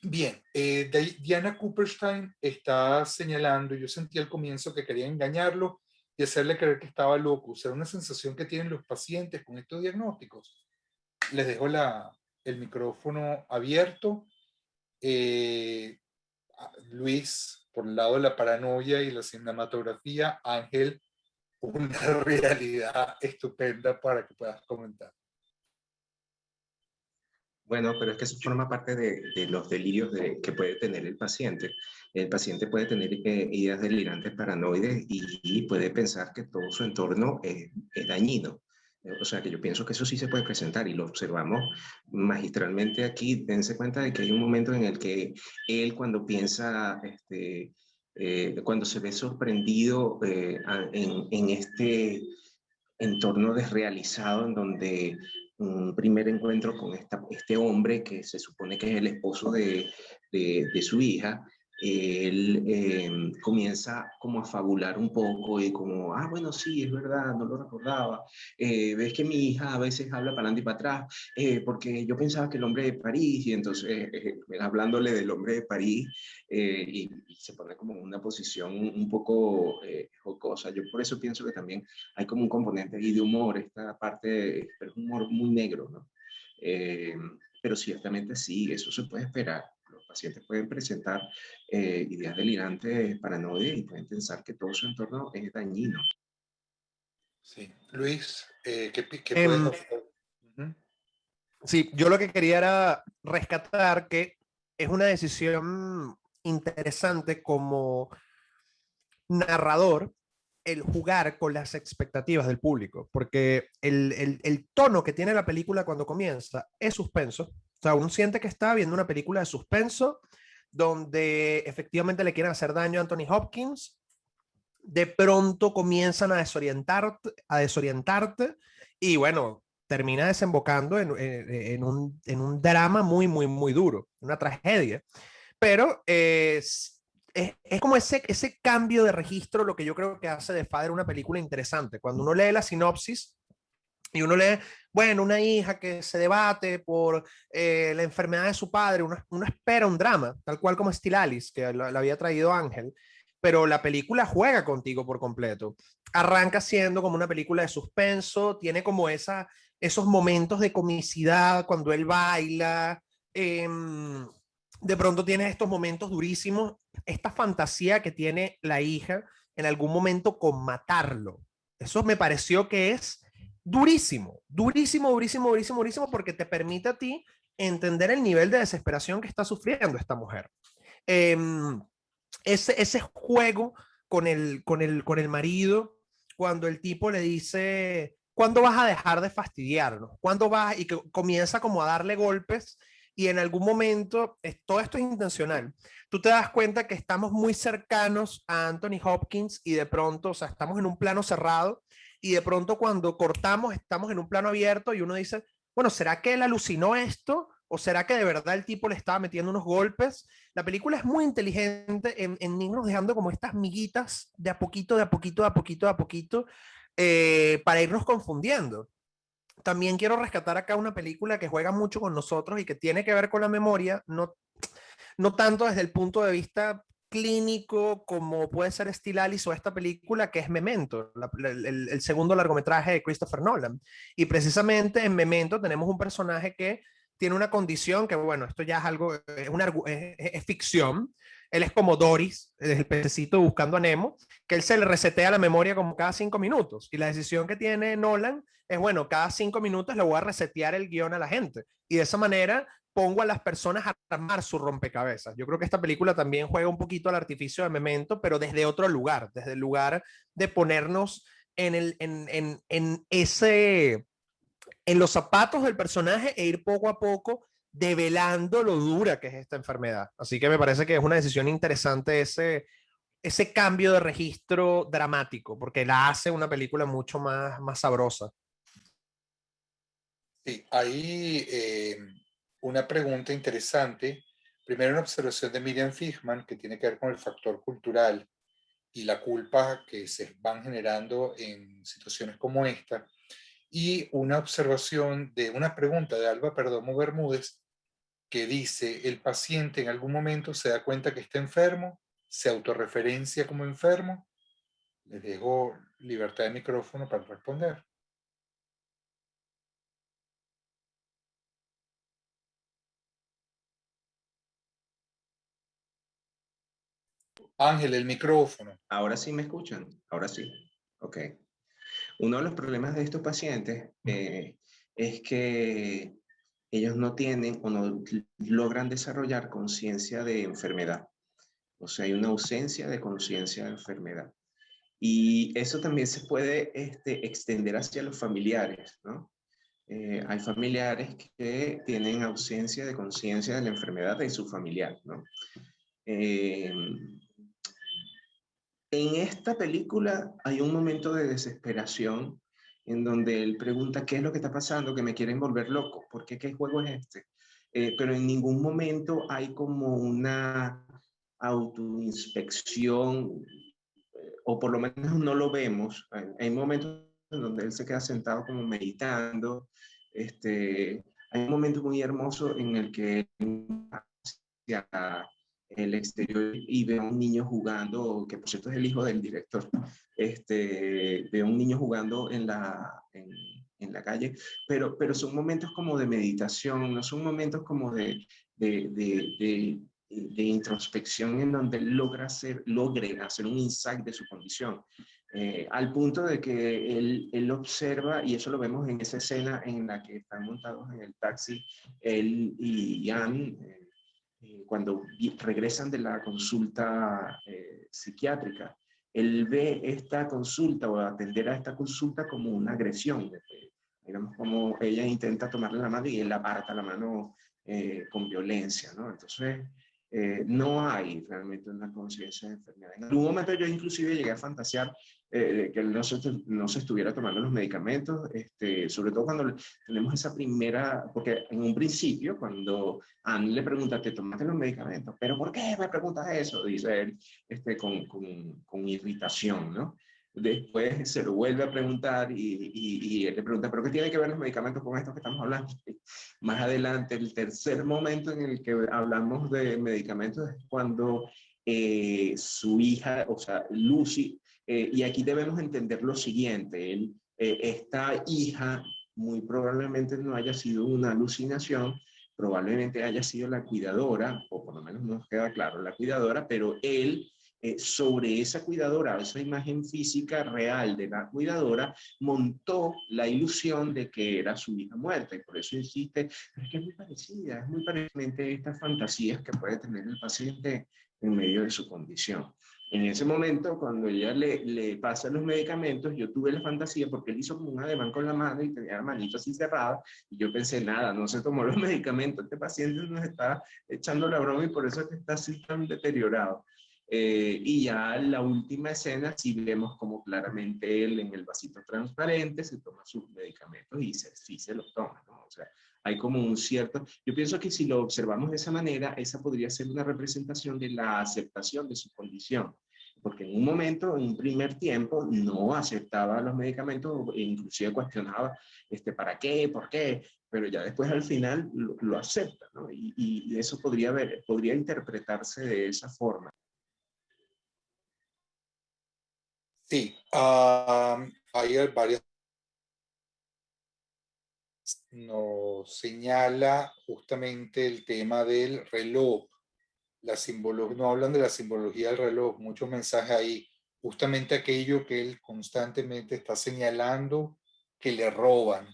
Bien, Diana Cooperstein está señalando, yo sentí al comienzo que quería engañarlo y hacerle creer que estaba loco. O sea, una sensación que tienen los pacientes con estos diagnósticos. Les dejo el micrófono abierto. Luis, por el lado de la paranoia y la cinematografía, Ángel, una realidad estupenda para que puedas comentar. Bueno, pero es que eso forma parte de los delirios que puede tener el paciente. El paciente puede tener ideas delirantes paranoides y puede pensar que todo su entorno es dañino. O sea, que yo pienso que eso sí se puede presentar y lo observamos magistralmente aquí. Dense cuenta de que hay un momento en el que él, cuando piensa, cuando se ve sorprendido en este entorno desrealizado en donde un primer encuentro con este hombre que se supone que es el esposo de su hija, él comienza como a fabular un poco y como, bueno, sí, es verdad, no lo recordaba. Ves que mi hija a veces habla para adelante y para atrás, porque yo pensaba que el hombre de París, y entonces hablándole del hombre de París, y se pone como en una posición un poco jocosa. Yo por eso pienso que también hay como un componente ahí de humor, esta parte, pero es un humor muy negro, ¿no? Pero ciertamente sí, eso se puede esperar. Los pacientes pueden presentar ideas delirantes, paranoides y pueden pensar que todo su entorno es dañino. Sí. Luis, ¿qué puedes hacer? Sí, yo lo que quería era rescatar que es una decisión interesante como narrador el jugar con las expectativas del público, porque el tono que tiene la película cuando comienza es suspenso. O sea, uno siente que está viendo una película de suspenso donde efectivamente le quieren hacer daño a Anthony Hopkins. De pronto comienzan a desorientarte y bueno, termina desembocando en un drama muy, muy, muy duro, una tragedia. Pero es como ese cambio de registro lo que yo creo que hace de Father una película interesante. Cuando uno lee la sinopsis y uno lee, bueno, una hija que se debate por la enfermedad de su padre, uno espera un drama, tal cual como Still Alice, que la había traído Ángel, pero la película juega contigo por completo. Arranca siendo como una película de suspenso, tiene como esos momentos de comicidad cuando él baila, de pronto tiene estos momentos durísimos, esta fantasía que tiene la hija en algún momento con matarlo. Eso me pareció que es durísimo, durísimo, durísimo, durísimo, durísimo, porque te permite a ti entender el nivel de desesperación que está sufriendo esta mujer. Ese juego con el marido, cuando el tipo le dice, ¿cuándo vas a dejar de fastidiarnos? ¿Cuándo vas? Y que comienza como a darle golpes y en algún momento, todo esto es intencional. Tú te das cuenta que estamos muy cercanos a Anthony Hopkins y de pronto, o sea, estamos en un plano cerrado y de pronto cuando cortamos estamos en un plano abierto y uno dice, bueno, ¿será que él alucinó esto? ¿O será que de verdad el tipo le estaba metiendo unos golpes? La película es muy inteligente en irnos dejando como estas miguitas de a poquito, de a poquito, de a poquito, de a poquito, para irnos confundiendo. También quiero rescatar acá una película que juega mucho con nosotros y que tiene que ver con la memoria, no tanto desde el punto de vista clínico como puede ser Still Alice o esta película que es Memento, el segundo largometraje de Christopher Nolan. Y precisamente en Memento tenemos un personaje que tiene una condición que, bueno, esto ya es algo, es ficción. Él es como Doris, el pececito buscando a Nemo, que él se le resetea la memoria como cada 5 minutos. Y la decisión que tiene Nolan es, bueno, cada 5 minutos le voy a resetear el guión a la gente. Y de esa manera pongo a las personas a armar su rompecabezas. Yo creo que esta película también juega un poquito al artificio de Memento, pero desde otro lugar, desde el lugar de ponernos en los zapatos del personaje e ir poco a poco develando lo dura que es esta enfermedad. Así que me parece que es una decisión interesante ese cambio de registro dramático, porque la hace una película mucho más sabrosa. Sí, hay una pregunta interesante. Primero, una observación de Miriam Fichman que tiene que ver con el factor cultural y la culpa que se van generando en situaciones como esta. Y una observación de una pregunta de Alba Perdomo Bermúdez que dice, el paciente en algún momento se da cuenta que está enfermo, se autorreferencia como enfermo. Les dejo libertad de micrófono para responder. Ángel, el micrófono. Ahora sí me escuchan, ahora sí. Ok. Uno de los problemas de estos pacientes es que ellos no tienen o no logran desarrollar conciencia de enfermedad. O sea, hay una ausencia de conciencia de enfermedad. Y eso también se puede extender hacia los familiares, ¿no? Hay familiares que tienen ausencia de conciencia de la enfermedad de su familiar, ¿no? En esta película hay un momento de desesperación en donde él pregunta qué es lo que está pasando, que me quieren volver loco, ¿por qué? ¿Qué juego es este? Pero en ningún momento hay como una autoinspección, o por lo menos no lo vemos. Hay momentos en donde él se queda sentado como meditando. Hay un momento muy hermoso en el que hacia el exterior y ve a un niño jugando, que por cierto es el hijo del director, ve a un niño jugando en la calle, pero son momentos como de meditación, no son momentos como de, de, de introspección en donde él logre hacer un insight de su condición. Al punto de que él observa, y eso lo vemos en esa escena en la que están montados en el taxi, él y Ian, cuando regresan de la consulta psiquiátrica, él ve esta consulta o atender a esta consulta como una agresión. Digamos, como ella intenta tomarle la mano y él aparta la mano con violencia, ¿no? Entonces, no hay realmente una conciencia de enfermedad. En algún momento yo inclusive llegué a fantasear que él no se estuviera tomando los medicamentos, sobre todo cuando tenemos esa primera, porque en un principio, cuando Anne le pregunta, ¿te tomaste los medicamentos? ¿Pero por qué me preguntas eso? Dice él con irritación, ¿no? Después se lo vuelve a preguntar y él le pregunta, ¿pero qué tiene que ver los medicamentos con esto que estamos hablando? Más adelante, el tercer momento en el que hablamos de medicamentos es cuando su hija, o sea, Lucy, y aquí debemos entender lo siguiente, esta hija muy probablemente no haya sido una alucinación, probablemente haya sido la cuidadora, o por lo menos nos queda claro, la cuidadora, pero él sobre esa cuidadora, esa imagen física real de la cuidadora, montó la ilusión de que era su hija muerta. Y por eso insiste, es que es muy parecida a estas fantasías que puede tener el paciente en medio de su condición. En ese momento, cuando ella le pasa los medicamentos, yo tuve la fantasía, porque él hizo como un ademán con la mano y tenía la manito así cerrada, y yo pensé, nada, no se tomó los medicamentos, este paciente nos está echando la broma y por eso es que está así tan deteriorado. Y ya en la última escena sí vemos como claramente él en el vasito transparente se toma sus medicamentos y sí se los toma, ¿no? O sea, hay como un cierto, yo pienso que si lo observamos de esa manera, esa podría ser una representación de la aceptación de su condición, porque en un momento, en un primer tiempo, no aceptaba los medicamentos e inclusive cuestionaba, ¿para qué? ¿Por qué? Pero ya después al final lo acepta, ¿no? Y eso podría interpretarse de esa forma. Sí, hay varias. Nos señala justamente el tema del reloj, la simbología, no hablan de la simbología del reloj, muchos mensajes ahí, justamente aquello que él constantemente está señalando que le roban,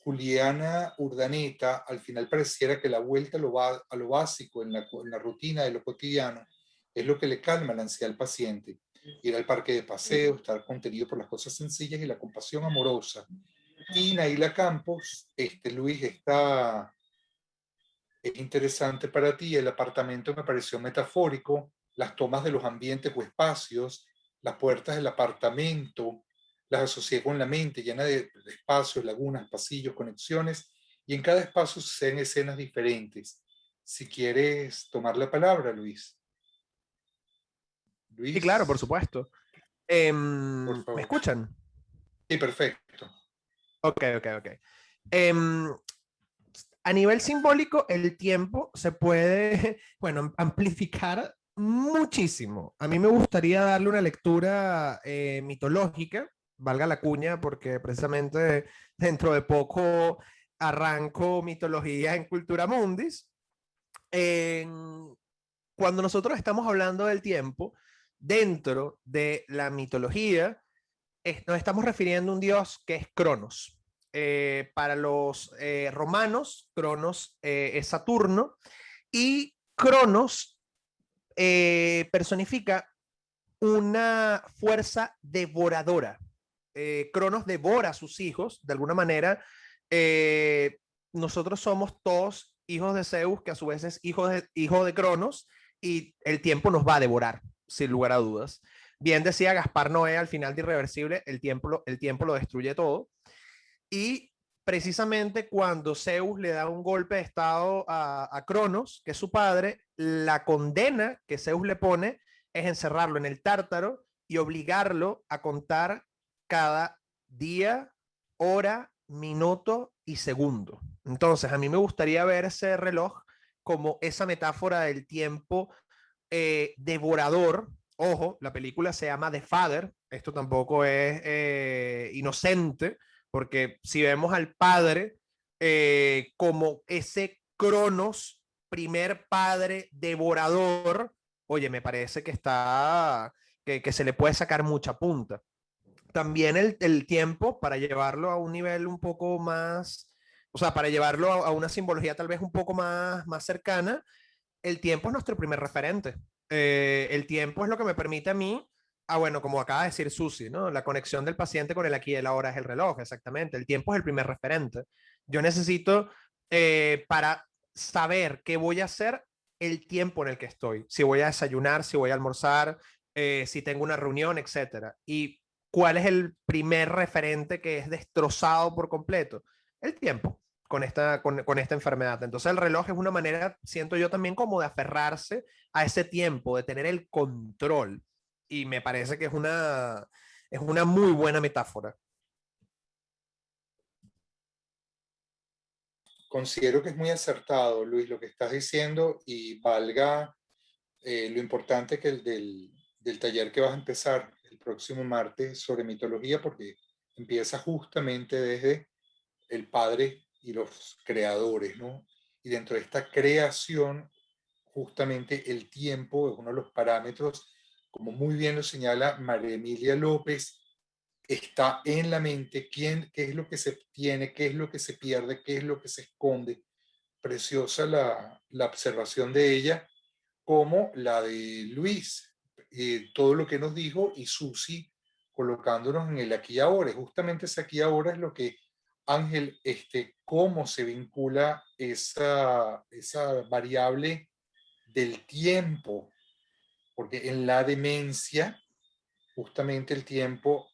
Juliana Urdaneta, al final pareciera que la vuelta a lo básico en la rutina de lo cotidiano es lo que le calma la ansiedad al paciente. Ir al parque de paseo, estar contenido por las cosas sencillas y la compasión amorosa. Y Naila Campos, Luis, es interesante para ti. El apartamento me pareció metafórico, las tomas de los ambientes o espacios, las puertas del apartamento, las asocié con la mente llena de espacios, lagunas, pasillos, conexiones, y en cada espacio suceden escenas diferentes. Si quieres tomar la palabra, Luis. Sí, claro, por Luis, supuesto. por ¿Me favor. escuchan? Sí, perfecto. Ok, ok, ok. Em, a nivel simbólico, el tiempo se puede, bueno, amplificar muchísimo. A mí me gustaría darle una lectura mitológica, valga la cuña, porque precisamente dentro de poco arranco mitología en Cultura Mundis. Cuando nosotros estamos hablando del tiempo, dentro de la mitología, nos estamos refiriendo a un dios que es Cronos. Para los romanos, Cronos es Saturno y Cronos personifica una fuerza devoradora. Cronos devora a sus hijos, de alguna manera. eh, Nosotros somos todos hijos de Zeus, que a su vez es hijo de Cronos, y el tiempo nos va a devorar, sin lugar a dudas. Bien decía Gaspar Noé al final de Irreversible, el tiempo lo destruye todo. Y precisamente cuando Zeus le da un golpe de estado a Cronos, que es su padre, la condena que Zeus le pone es encerrarlo en el Tártaro y obligarlo a contar cada día, hora, minuto y segundo. Entonces, a mí me gustaría ver ese reloj como esa metáfora del tiempo devorador. Ojo, la película se llama The Father, esto tampoco es inocente, porque si vemos al padre como ese Cronos, primer padre devorador, oye, me parece que que se le puede sacar mucha punta. También el tiempo, para llevarlo a un nivel un poco más, o sea, para llevarlo a una simbología tal vez un poco más cercana, el tiempo es nuestro primer referente. El tiempo es lo que me permite a mí, bueno, como acaba de decir Susi, ¿no? La conexión del paciente con el aquí y el ahora es el reloj, exactamente. El tiempo es el primer referente. Yo necesito, para saber qué voy a hacer, el tiempo en el que estoy. Si voy a desayunar, si voy a almorzar, si tengo una reunión, etcétera. Y cuál es el primer referente que es destrozado por completo. El tiempo con esta enfermedad. Entonces el reloj es una manera, siento yo también, como de aferrarse a ese tiempo, de tener el control. Y me parece que es una muy buena metáfora. Considero que es muy acertado, Luis, lo que estás diciendo y valga lo importante que del taller que vas a empezar el próximo martes sobre mitología, porque empieza justamente desde el padre y los creadores, ¿no? Y dentro de esta creación, justamente el tiempo es uno de los parámetros, como muy bien lo señala María Emilia López, está en la mente, qué es lo que se tiene, qué es lo que se pierde, qué es lo que se esconde. Preciosa la observación de ella, como la de Luis, todo lo que nos dijo, y Susi colocándonos en el aquí y ahora. Justamente ese aquí y ahora es lo que Ángel, cómo se vincula esa variable del tiempo, porque en la demencia justamente el tiempo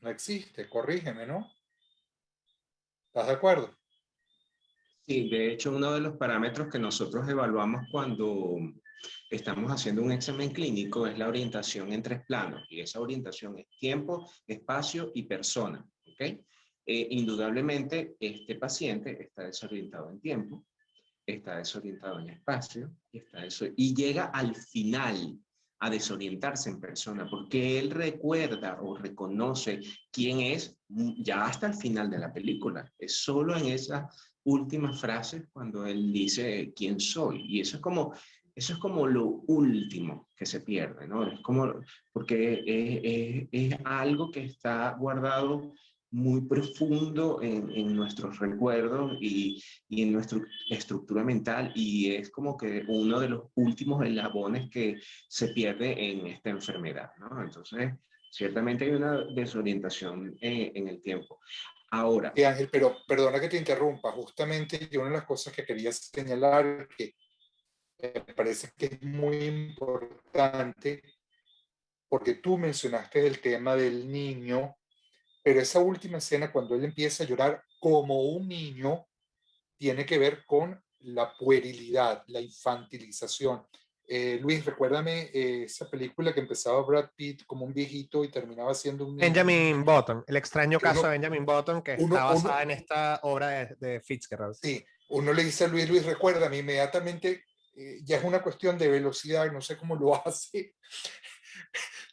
no existe, corrígeme, ¿no? ¿Estás de acuerdo? Sí, de hecho, uno de los parámetros que nosotros evaluamos cuando estamos haciendo un examen clínico es la orientación en tres planos, y esa orientación es tiempo, espacio y persona, ¿ok? Indudablemente, este paciente está desorientado en tiempo, está desorientado en espacio y llega al final a desorientarse en persona, porque él recuerda o reconoce quién es ya hasta el final de la película. Es solo en esas últimas frases cuando él dice quién soy. Y eso es como lo último que se pierde, ¿no? Es como, porque es algo que está guardado muy profundo en nuestros recuerdos y en nuestra estructura mental, y es como que uno de los últimos eslabones que se pierde en esta enfermedad, ¿no? Entonces, ciertamente hay una desorientación en el tiempo. Ahora, Sí, Ángel, pero perdona que te interrumpa. Justamente yo una de las cosas que quería señalar, que me parece que es muy importante, porque tú mencionaste el tema del niño, pero esa última escena, cuando él empieza a llorar como un niño, tiene que ver con la puerilidad, la infantilización. Luis, recuérdame esa película que empezaba Brad Pitt como un viejito y terminaba siendo un niño. Benjamin Button, el extraño Que caso de Benjamin Button, que está basada en esta obra de Fitzgerald. sí, uno le dice a Luis, Luis, recuérdame, inmediatamente ya es una cuestión de velocidad, no sé cómo lo hace.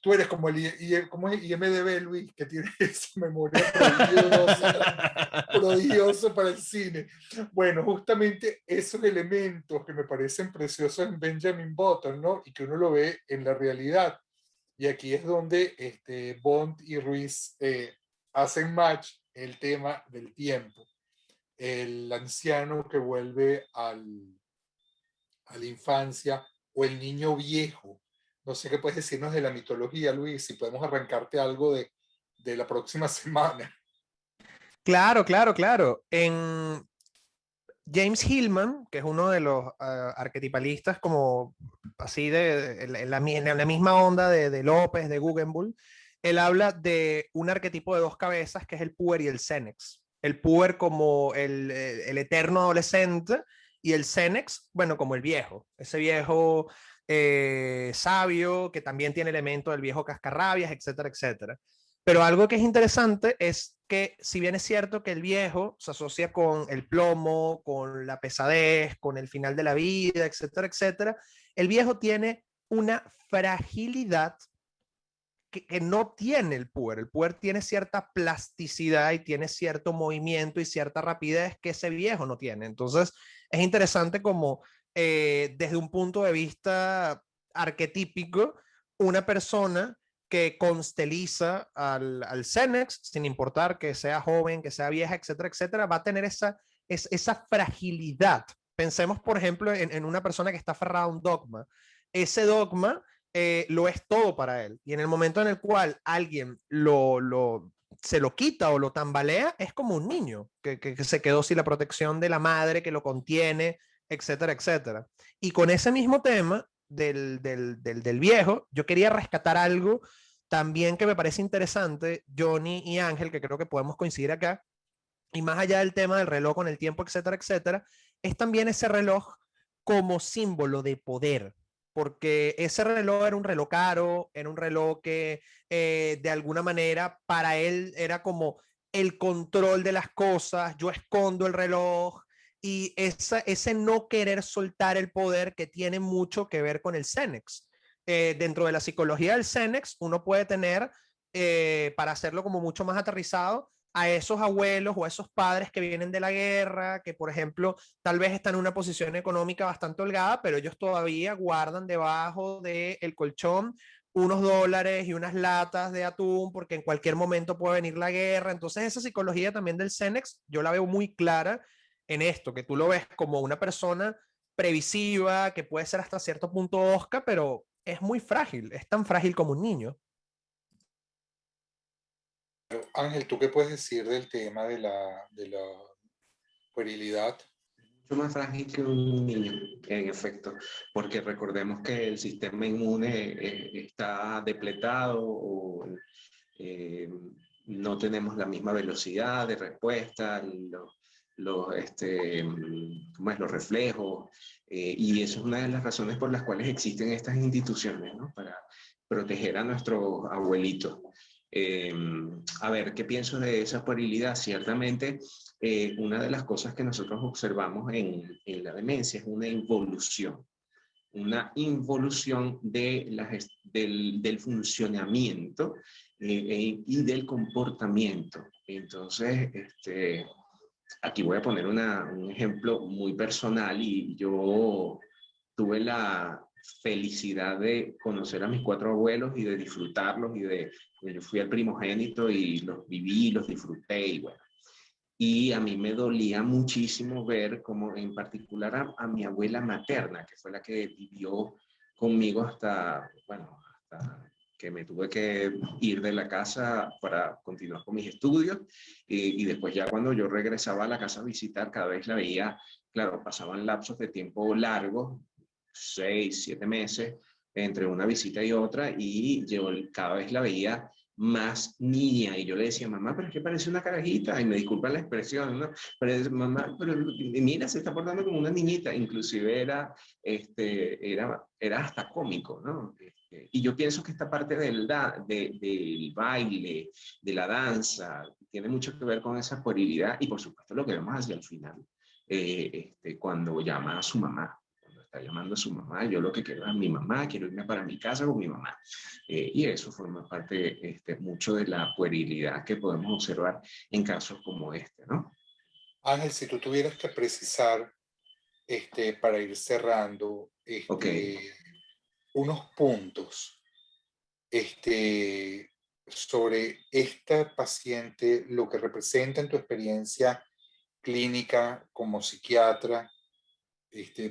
Tú eres como como es IMDB, Luis, que tiene esa memoria prodigiosa para el cine. Bueno, justamente esos elementos que me parecen preciosos en Benjamin Button, ¿no? Y que uno lo ve en la realidad. Y aquí es donde Bond y Ruiz hacen match el tema del tiempo. El anciano que vuelve a la infancia o el niño viejo. No sé qué puedes decirnos de la mitología, Luis, si podemos arrancarte algo de la próxima semana. Claro, claro, claro. En James Hillman, que es uno de los arquetipalistas como así en la misma onda de López, de Guggenbull, él habla de un arquetipo de dos cabezas que es el puer y el senex. El puer como el eterno adolescente y el senex, bueno, como el viejo, ese viejo sabio que también tiene elementos del viejo cascarrabias, etcétera, etcétera. Pero algo que es interesante es que si bien es cierto que el viejo se asocia con el plomo, con la pesadez, con el final de la vida, etcétera, etcétera, el viejo tiene una fragilidad que no tiene el puer. El puer tiene cierta plasticidad y tiene cierto movimiento y cierta rapidez que ese viejo no tiene. Entonces, es interesante como desde un punto de vista arquetípico, una persona que consteliza al Cenex, sin importar que sea joven, que sea vieja, etcétera, etcétera, va a tener esa fragilidad. Pensemos, por ejemplo, en una persona que está aferrada a un dogma. Ese dogma lo es todo para él. Y en el momento en el cual alguien se lo quita o lo tambalea, es como un niño que se quedó sin la protección de la madre que lo contiene, etcétera, etcétera. Y con ese mismo tema del viejo, yo quería rescatar algo también que me parece interesante, Johnny y Ángel, que creo que podemos coincidir acá, y más allá del tema del reloj con el tiempo, etcétera, etcétera, es también ese reloj como símbolo de poder, porque ese reloj era un reloj caro, era un reloj que de alguna manera para él era como el control de las cosas, yo escondo el reloj, y ese no querer soltar el poder que tiene mucho que ver con el Cenex. Dentro de la psicología del Cenex, uno puede tener, para hacerlo como mucho más aterrizado, a esos abuelos o a esos padres que vienen de la guerra, que por ejemplo tal vez están en una posición económica bastante holgada, pero ellos todavía guardan debajo del colchón unos dólares y unas latas de atún porque en cualquier momento puede venir la guerra. Entonces esa psicología también del Cenex yo la veo muy clara en esto, que tú lo ves como una persona previsiva, que puede ser hasta cierto punto osca, pero es muy frágil, es tan frágil como un niño. Ángel, ¿tú qué puedes decir del tema de la puerilidad? mucho más frágil que un niño, en efecto, porque recordemos que el sistema inmune está depletado o eh, no tenemos la misma velocidad de respuesta, ¿cómo es? Los reflejos, y eso es una de las razones por las cuales existen estas instituciones, ¿no? Para proteger a nuestros abuelitos. Eh, a ver, ¿qué pienso de esa puerilidad? Ciertamente, una de las cosas que nosotros observamos en la demencia es una involución del funcionamiento y del comportamiento. Entonces, aquí voy a poner un ejemplo muy personal, y yo tuve la felicidad de conocer a mis 4 abuelos y de disfrutarlos yo fui el primogénito y los viví, los disfruté y bueno. Y a mí me dolía muchísimo ver como en particular a mi abuela materna, que fue la que vivió conmigo hasta, bueno, hasta que me tuve que ir de la casa para continuar con mis estudios. Y después ya cuando yo regresaba a la casa a visitar, cada vez la veía, claro, pasaban lapsos de tiempo largos, 6, 7 meses, entre una visita y otra, y yo cada vez la veía más niña, y yo le decía, mamá, pero es que parece una carajita, y me disculpa la expresión, ¿no? Pero mamá, pero mira, se está portando como una niñita, inclusive era hasta cómico, ¿no? Y yo pienso que esta parte del baile, de la danza, tiene mucho que ver con esa puerilidad, y por supuesto lo que vemos hacia el final, cuando llama a su mamá, está llamando a su mamá, yo lo que quiero es a mi mamá, quiero irme para mi casa con mi mamá. Y eso forma parte mucho de la puerilidad que podemos observar en casos como este, ¿no? Ángel, si tú tuvieras que precisar, para ir cerrando, Ok. unos puntos, sobre esta paciente, lo que representa en tu experiencia clínica como psiquiatra,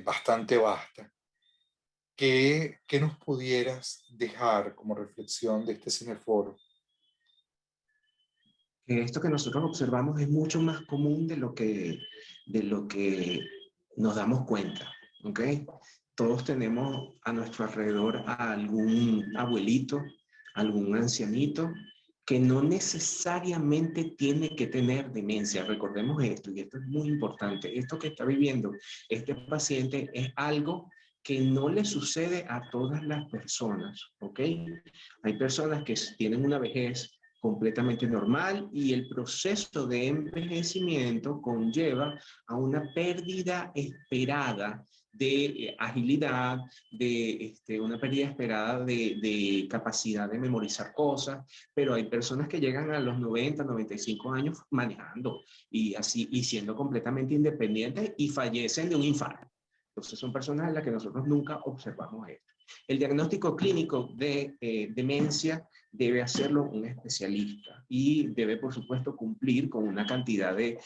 bastante vasta. ¿Qué nos pudieras dejar como reflexión de este cineforo? Esto que nosotros observamos es mucho más común de lo que nos damos cuenta, ¿ok? Todos tenemos a nuestro alrededor a algún abuelito, algún ancianito, que no necesariamente tiene que tener demencia. Recordemos esto, y esto es muy importante. Esto que está viviendo este paciente es algo que no le sucede a todas las personas, ¿ok? Hay personas que tienen una vejez completamente normal y el proceso de envejecimiento conlleva a una pérdida esperada de agilidad, de una pérdida esperada de capacidad de memorizar cosas, pero hay personas que llegan a los 90, 95 años manejando y así y siendo completamente independientes y fallecen de un infarto. Entonces son personas en las que nosotros nunca observamos esto. El diagnóstico clínico de demencia debe hacerlo un especialista y debe, por supuesto, cumplir con una cantidad de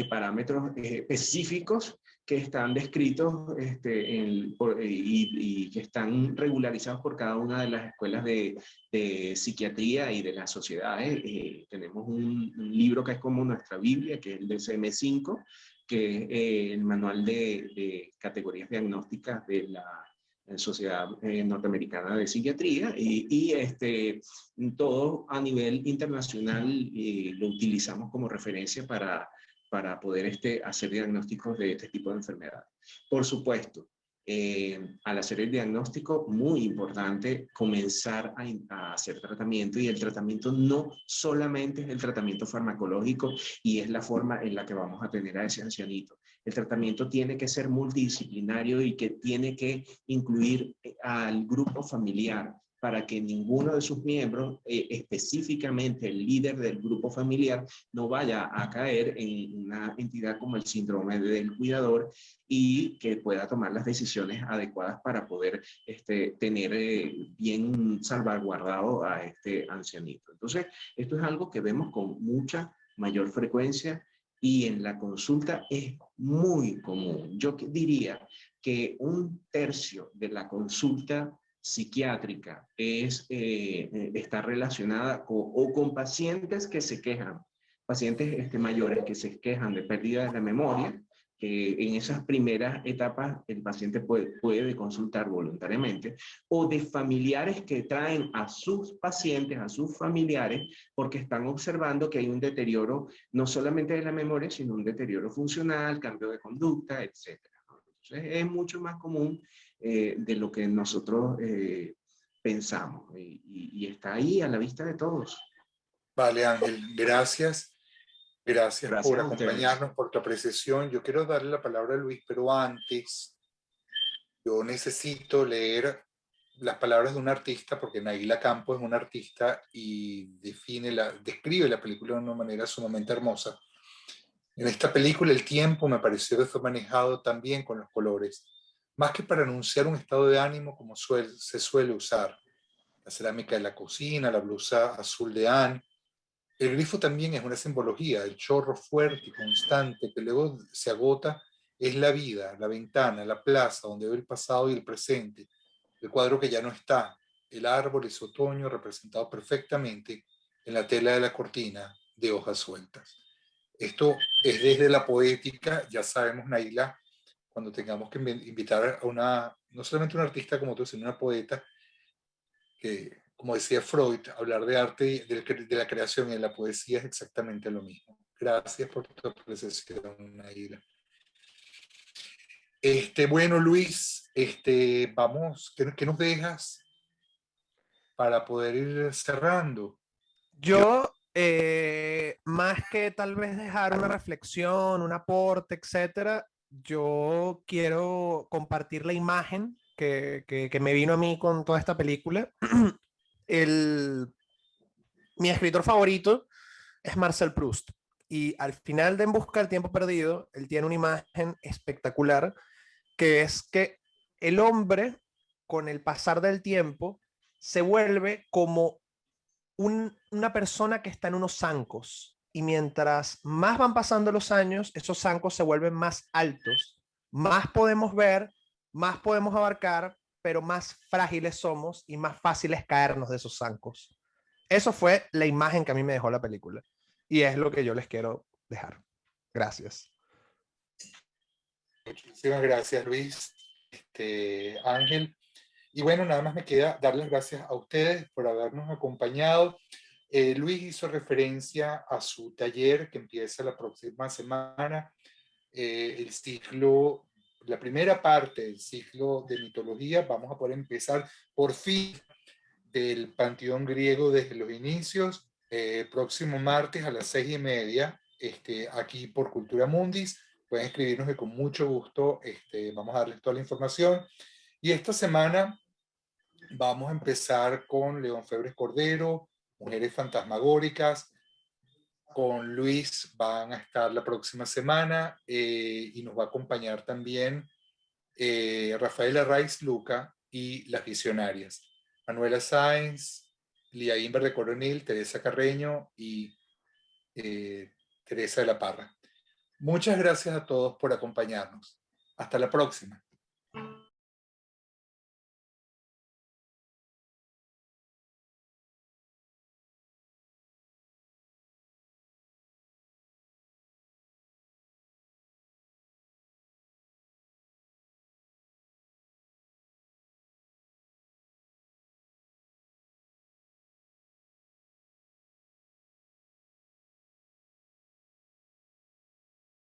parámetros específicos que están descritos y que están regularizados por cada una de las escuelas de psiquiatría y de las sociedades. Tenemos un libro que es como nuestra Biblia, que es el DSM-5, que es el manual de categorías diagnósticas de la Sociedad Norteamericana de Psiquiatría todo a nivel internacional lo utilizamos como referencia para poder hacer diagnósticos de este tipo de enfermedades. Por supuesto, al hacer el diagnóstico, muy importante comenzar a hacer tratamiento, y el tratamiento no solamente es el tratamiento farmacológico y es la forma en la que vamos a tener a ese ancianito. El tratamiento tiene que ser multidisciplinario y que tiene que incluir al grupo familiar para que ninguno de sus miembros, específicamente el líder del grupo familiar, no vaya a caer en una entidad como el síndrome del cuidador y que pueda tomar las decisiones adecuadas para poder tener bien salvaguardado a este ancianito. Entonces, esto es algo que vemos con mucha mayor frecuencia y en la consulta es muy común. Yo diría que 1/3 de la consulta psiquiátrica está relacionada con pacientes que se quejan, pacientes mayores que se quejan de pérdida de la memoria, que en esas primeras etapas el paciente puede consultar voluntariamente, o de familiares que traen a sus pacientes, a sus familiares, porque están observando que hay un deterioro no solamente de la memoria, sino un deterioro funcional, cambio de conducta, etc. Entonces es mucho más común de lo que nosotros pensamos y está ahí a la vista de todos. Vale, Ángel, gracias. Gracias por Gracias a ustedes. acompañarnos, por tu apreciación. Yo quiero darle la palabra a Luis, pero antes yo necesito leer las palabras de un artista, porque Naila Campo es un artista y describe la película de una manera sumamente hermosa. En esta película el tiempo me pareció que fue manejado también con los colores. más que para anunciar un estado de ánimo como se suele usar. La cerámica de la cocina, la blusa azul de Anne. El grifo también es una simbología, el chorro fuerte y constante que luego se agota es la vida, la ventana, la plaza donde ve el pasado y el presente, el cuadro que ya no está, el árbol y su otoño representados perfectamente en la tela de la cortina de hojas sueltas. Esto es desde la poética, ya sabemos, Naila, cuando tengamos que invitar a una, no solamente una artista como tú, sino una poeta, que, como decía Freud, hablar de arte, y de la creación y de la poesía es exactamente lo mismo. Gracias por tu apreciación, Naila. Bueno, Luis, vamos, ¿qué nos dejas para poder ir cerrando? Yo, más que tal vez dejar una reflexión, un aporte, etcétera, yo quiero compartir la imagen que me vino a mí con toda esta película. El, mi escritor favorito es Marcel Proust. Y al final de En Busca del Tiempo Perdido, él tiene una imagen espectacular, que es que el hombre, con el pasar del tiempo, se vuelve como una persona que está en unos zancos. Y mientras más van pasando los años, esos zancos se vuelven más altos, más podemos ver, más podemos abarcar, pero más frágiles somos y más fácil es caernos de esos zancos. Eso fue la imagen que a mí me dejó la película. Y es lo que yo les quiero dejar. Gracias. Muchísimas gracias, Luis, Ángel. Y bueno, nada más me queda dar las gracias a ustedes por habernos acompañado. Luis hizo referencia a su taller que empieza la próxima semana, el ciclo, la primera parte del ciclo de mitología. Vamos a poder empezar por fin del panteón griego desde los inicios, próximo martes a las 6:30, aquí por Cultura Mundis. Pueden escribirnos y con mucho gusto vamos a darles toda la información. Y esta semana vamos a empezar con León Febres Cordero, Mujeres Fantasmagóricas. Con Luis van a estar la próxima semana y nos va a acompañar también Rafaela Raiz Luca y Las Visionarias. Manuela Sáenz, Lía Inver de Coronel, Teresa Carreño y Teresa de la Parra. Muchas gracias a todos por acompañarnos. Hasta la próxima.